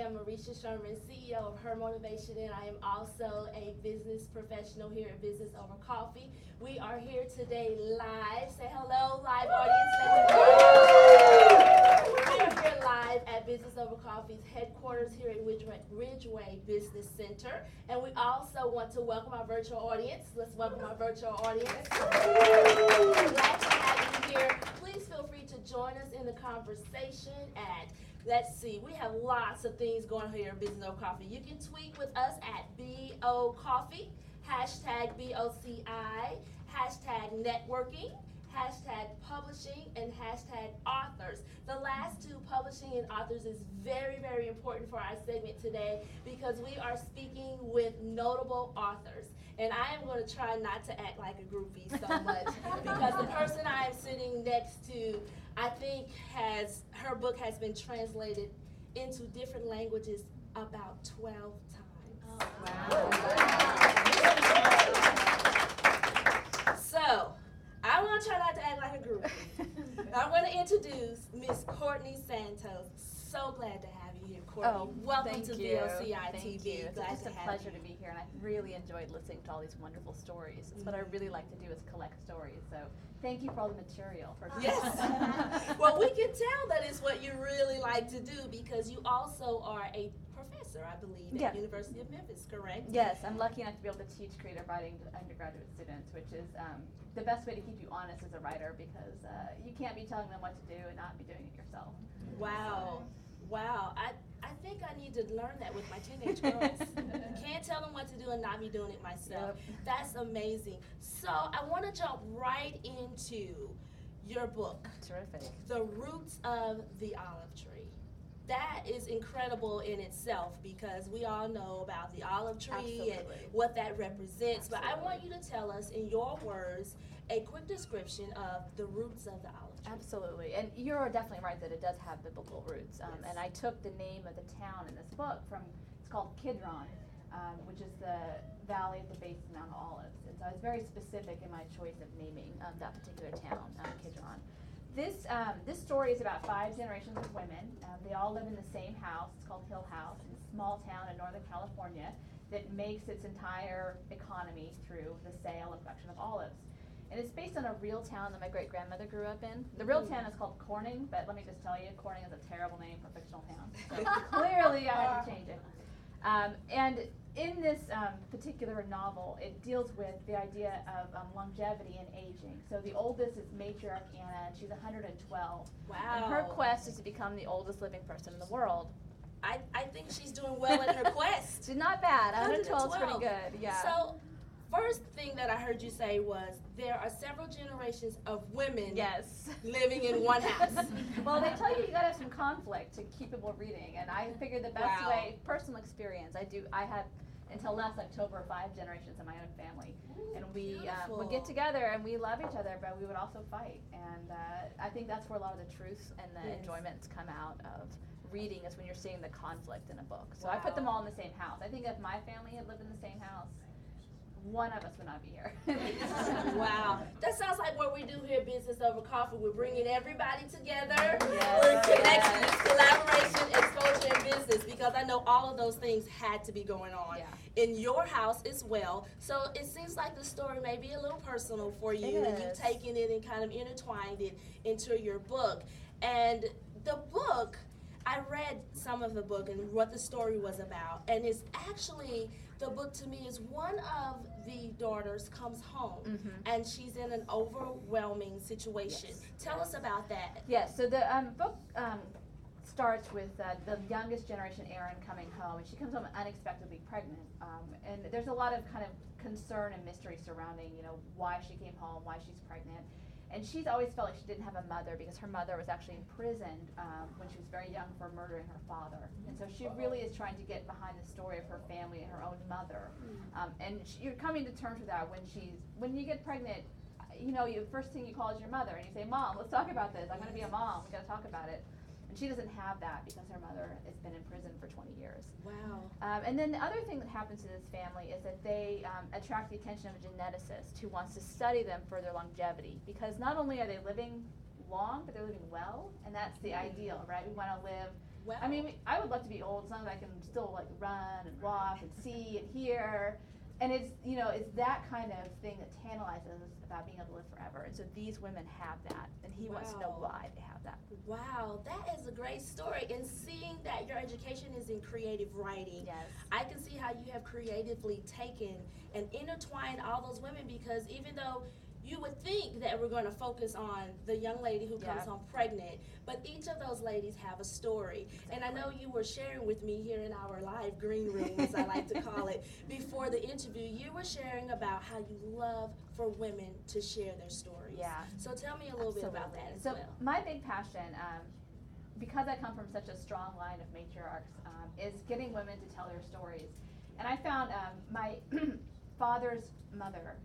am Marisha Sherman, CEO of Her Motivation, and I am also a business professional here at Business Over Coffee. We are here today live. Say hello, live audience. We are here live at Business Over Coffee's headquarters here at Ridgeway Business Center. And we also want to welcome our virtual audience. Let's welcome our virtual audience. Glad to have you here. Please feel free to join us in the conversation at, let's see, we have lots of things going on here at Business Over Coffee. You can tweet with us at BO Coffee, hashtag BOCI, hashtag networking, hashtag publishing, and hashtag authors. The last two, publishing and authors, is very, very important for our segment today because we are speaking with notable authors. And I am going to try not to act like a groupie so much because the person I am sitting next to, I think her book has been translated into different languages about 12 times. Oh, wow. So, I want to try not to act like a groupie. I'm going to introduce Miss Courtney Santo. So glad to have you here, Courtney. Oh, welcome to VOCI thank TV. You. It's Glad just to a have pleasure you. to be here, and I really enjoyed listening to all these wonderful stories. It's what I really like to do is collect stories. So thank you for all the material. Yes. Well, we can tell that it's what you really like to do because you also are a professor, I believe, at the University of Memphis, correct? Yes, I'm lucky enough to be able to teach creative writing to undergraduate students, which is the best way to keep you honest as a writer because you can't be telling them what to do and not be doing it yourself. Wow. Wow, I think I need to learn that with my teenage girls. Can't tell them what to do and not be doing it myself. Yep. That's amazing. So I want to jump right into your book. Terrific. The Roots of the Olive Tree. That is incredible in itself because we all know about the olive tree and what that represents. But I want you to tell us in your words a quick description of the roots of the olive tree. Absolutely, and you're definitely right that it does have biblical roots. And I took the name of the town in this book from, it's called Kidron, which is the valley at the base of Mount Olives. And so I was very specific in my choice of naming that particular town, Kidron. This story is about 5 generations of women. They all live in the same house. It's called Hill House in a small town in Northern California that makes its entire economy through the sale and production of olives. And it's based on a real town that my great-grandmother grew up in. The real town is called Corning, but let me just tell you, Corning is a terrible name for a fictional town. So clearly I had to change it. And in this particular novel, it deals with the idea of longevity and aging. So the oldest is matriarch Anna, and she's 112. Wow. And her quest is to become the oldest living person in the world. I think she's doing well in her quest. She's not bad. 112 is pretty good. Yeah. So, first thing that I heard you say was there are several generations of women living in one house. Well, they tell you gotta have some conflict to keep people reading, and I figured the best way, personal experience, I had until last October 5 generations in my own family. And we would get together and we love each other, but we would also fight. And I think that's where a lot of the truth and the enjoyments come out of reading, is when you're seeing the conflict in a book. So I put them all in the same house. I think if my family had lived in the same house, one of us would not be here. Wow. That sounds like what we do here at Business Over Coffee. We're bringing everybody together. Yes. We're connecting, collaboration, exposure, and business, because I know all of those things had to be going on in your house as well. So it seems like the story may be a little personal for you, and you've taken it and kind of intertwined it into your book. And the book, I read some of the book and what the story was about, and it's actually, the book to me is one of the daughters comes home and she's in an overwhelming situation. Tell us about that. Yes, so the book starts with the youngest generation, Erin, coming home, and she comes home unexpectedly pregnant. And there's a lot of kind of concern and mystery surrounding, why she came home, why she's pregnant. And she's always felt like she didn't have a mother because her mother was actually imprisoned when she was very young for murdering her father. And so she really is trying to get behind the story of her family and her own mother. And you're coming to terms with that when you get pregnant, the first thing you call is your mother, and you say, "Mom, let's talk about this. I'm going to be a mom. We got to talk about it." And she doesn't have that because her mother has been in prison for 20 years. Wow. And then the other thing that happens to this family is that they attract the attention of a geneticist who wants to study them for their longevity, because not only are they living long, but they're living well, and that's the ideal, right? We want to live Wow. I mean, I would love to be old, so that I can still like run and walk and see and hear. And it's, you know, it's that kind of thing that tantalizes us about being able to live forever. And so these women have that, and he wants to know Wow. why they have that. Wow, that is a great story. And seeing that your education is in creative writing, Yes. I can see how you have creatively taken and intertwined all those women, because even though you would think that we're going to focus on the young lady who comes Yeah. home pregnant, but each of those ladies have a story. And I know you were sharing with me here in our live green room, as I like to call it, before the interview, you were sharing about how you love for women to share their stories. Yeah. So tell me a little bit about that as So well. my big passion, because I come from such a strong line of matriarchs, is getting women to tell their stories. And I found my father's mother,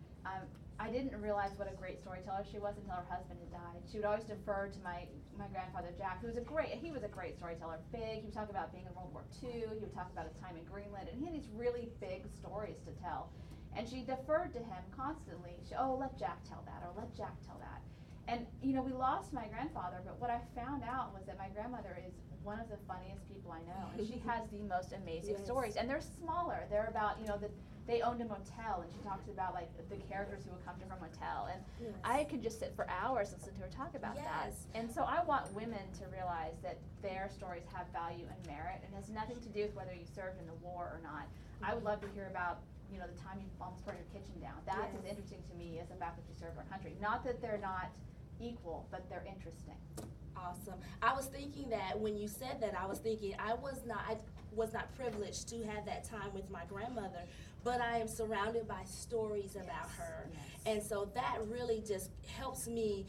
I didn't realize what a great storyteller she was until her husband had died. She would always defer to my grandfather Jack, who was he was a great storyteller, big. He would talk about being in World War II, he would talk about his time in Greenland, and he had these really big stories to tell. And she deferred to him constantly. Let Jack tell that, or let Jack tell that. And, you know, we lost my grandfather, but what I found out was that my grandmother is one of the funniest people I know, and she has the most amazing Yes. stories. And they're smaller. They're about, you know, they owned a motel, and she talks about, like, the characters who would come to her motel. And Yes. I could just sit for hours listening to her talk about that. Yes. And so I want women to realize that their stories have value and merit, and has nothing to do with whether you served in the war or not. I would love to hear about, you know, the time you almost burned your kitchen down. That's Yes. as interesting to me as the fact that you served our country. Not that they're not equal, but they're interesting. Awesome. I was thinking that when you said that, I was thinking I was not privileged to have that time with my grandmother, but I am surrounded by stories about her. Yes. And so that really just helps me.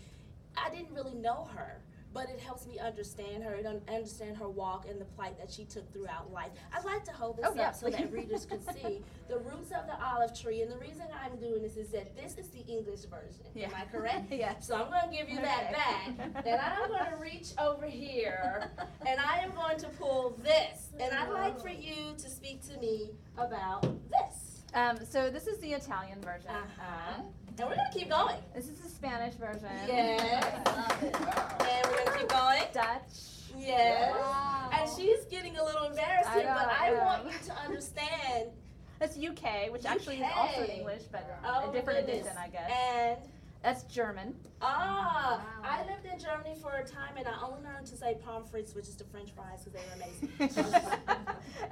I didn't really know her, but it helps me understand her and understand her walk and the plight that she took throughout life. I'd like to hold this Oh, yeah, up so that please. readers could see the roots of the olive tree. And the reason I'm doing this is that this is the English version. Yeah. Am I correct? Yes. So I'm going to give you that back. Then I'm going to reach over here and I am going to pull this. And I'd like for you to speak to me about this. So this is the Italian version. Uh-huh. And we're going to keep going. This is the Spanish version. Yes. And we're going to keep going. Dutch. Yes. Wow. And she's getting a little embarrassed I here, know, but I I know. want you to understand. That's UK, which actually is also UK. English, but Oh, a different goodness. edition, I guess. And That's German. I Wow. lived in Germany for a time, and I only learned to say pommes frites, which is the French fries, because they were amazing.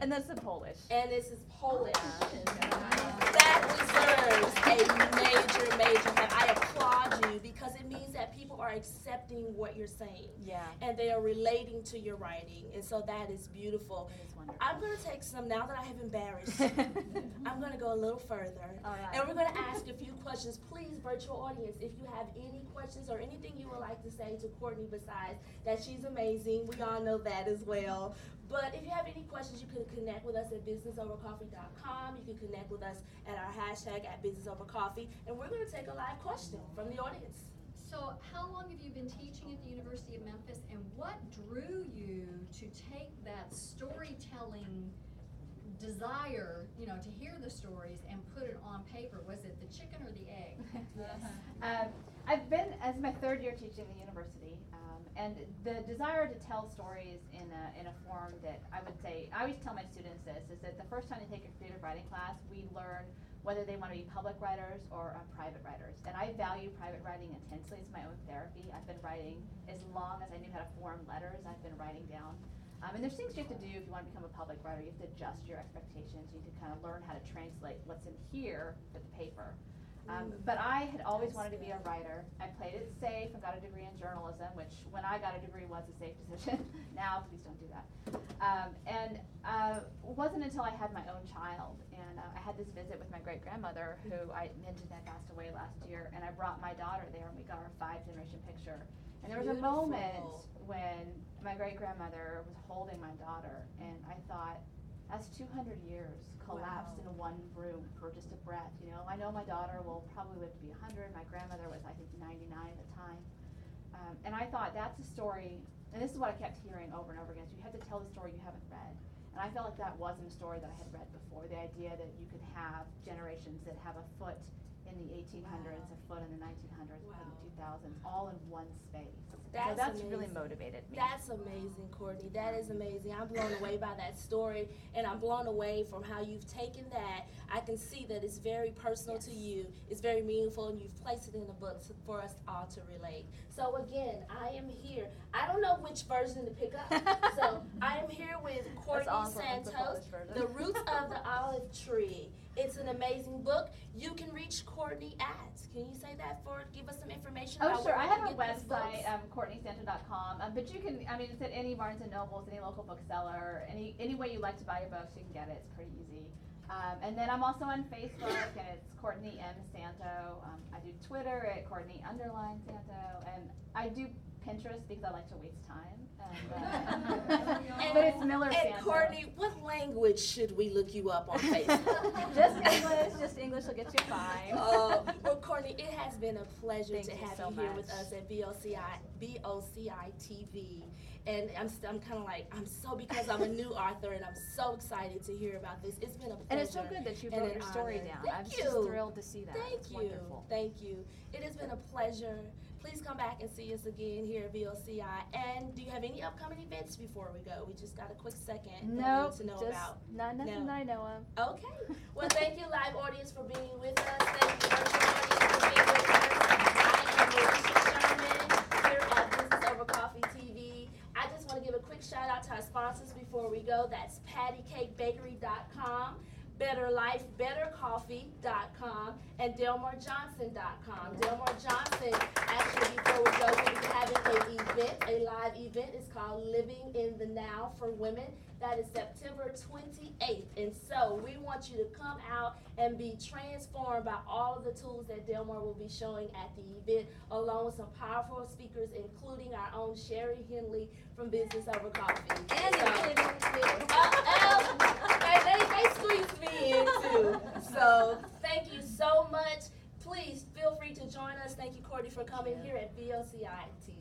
And that's the Polish. And this is Polish. Yeah. That deserves a major help. I applaud you, because it means that people are accepting what you're saying. Yeah. And they are relating to your writing, and so that is beautiful. It is wonderful. I'm going to take some, now that I have embarrassed, I'm going to go a little further. All right. And we're going to ask a few questions. Please, virtual audience, if you have any questions or anything you would like to say to Courtney besides that she's amazing, we all know that as well. But if you have any questions, you can connect with us at businessovercoffee.com. You can connect with us at our hashtag at businessovercoffee. And we're going to take a live question from the audience. So how long have you been teaching at the University of Memphis, and what drew you to take that storytelling desire, to hear the stories and put it on paper? Was it the chicken or the egg? I've been, as my third year teaching the university, and the desire to tell stories in a form that I would say, I always tell my students this, is that the first time they take a creative writing class, we learn whether they want to be public writers or private writers. And I value private writing intensely. It's my own therapy. I've been writing as long as I knew how to form letters. I've been writing down. And there's things you have to do if you want to become a public writer. You have to adjust your expectations. You have to kind of learn how to translate what's in here for the paper. But I had always wanted to be a writer. I played it safe and got a degree in journalism, which when I got a degree was a safe decision. Now, please don't do that. It wasn't until I had my own child, and I had this visit with my great-grandmother, who I mentioned had passed away last year, and I brought my daughter there, and we got our 5-generation picture. And there was a moment when my great-grandmother was holding my daughter, and I thought, that's 200 years collapsed in one room for just a breath. I know my daughter will probably live to be 100. My grandmother was, I think, 99 at the time. And I thought, that's a story, and this is what I kept hearing over and over again, so you have to tell the story you haven't read. And I felt like that wasn't a story that I had read before, the idea that you could have generations that have a foot in the 1800s, a foot in the 1900s, a foot in the 2000s, all in one space. So that's really amazing. motivated me. That's amazing, Courtney. That is amazing. I'm blown away by that story, and I'm blown away from how you've taken that. I can see that it's very personal to you. It's very meaningful, and you've placed it in the book for us all to relate. So again, I am here. I don't know which version to pick up. So I am here with Courtney Santo, The Roots of the Olive Tree. It's an amazing book. You can reach Courtney at, can you say that give us some information about sure. where I we have can a get these website, books? CourtneySanto.com, but you can, it's at any Barnes & Nobles, any local bookseller, any way you like to buy your books, you can get it. It's pretty easy. And then I'm also on Facebook, and it's Courtney M. Santo. I do Twitter at Courtney_Santo, and I do Pinterest because I like to waste time. But it's Miller Santo. And Courtney, what language should we look you up on Facebook? Just English will get you fine. Well, Courtney, it has been a pleasure Thank to you have so you here much. with us at BOCI TV. And I'm kind of like, because I'm a new author, and I'm so excited to hear about this. It's been a pleasure. And it's so good that you and wrote an your story honor. down. Thank I'm just you. thrilled to see that. Thank It's you. wonderful. Thank you. It has been a pleasure. Please come back and see us again here at VOCI. And do you have any upcoming events before we go? We just got a quick second Nope, to know just about. nothing that I know of. Okay. Well, thank you, live audience, for being with us. Thank you, virtual audience, for being with us. I am Alicia Sherman here at Business Over Coffee TV. I just want to give a quick shout out to our sponsors before we go. That's PattyCakeBakery.com, BetterLifeBetterCoffee.com, and DelmarJohnson.com. Delmar Johnson, actually, before we go, we'll be having a live event. It's called Living in the Now for Women. That is September 28th. And so we want you to come out and be transformed by all of the tools that Delmar will be showing at the event, along with some powerful speakers, including our own Sherry Henley from Business Over Coffee. And they squeezed me in too. So thank you so much. Please feel free to join us. Thank you, Courtney, for coming here at VOCI TV.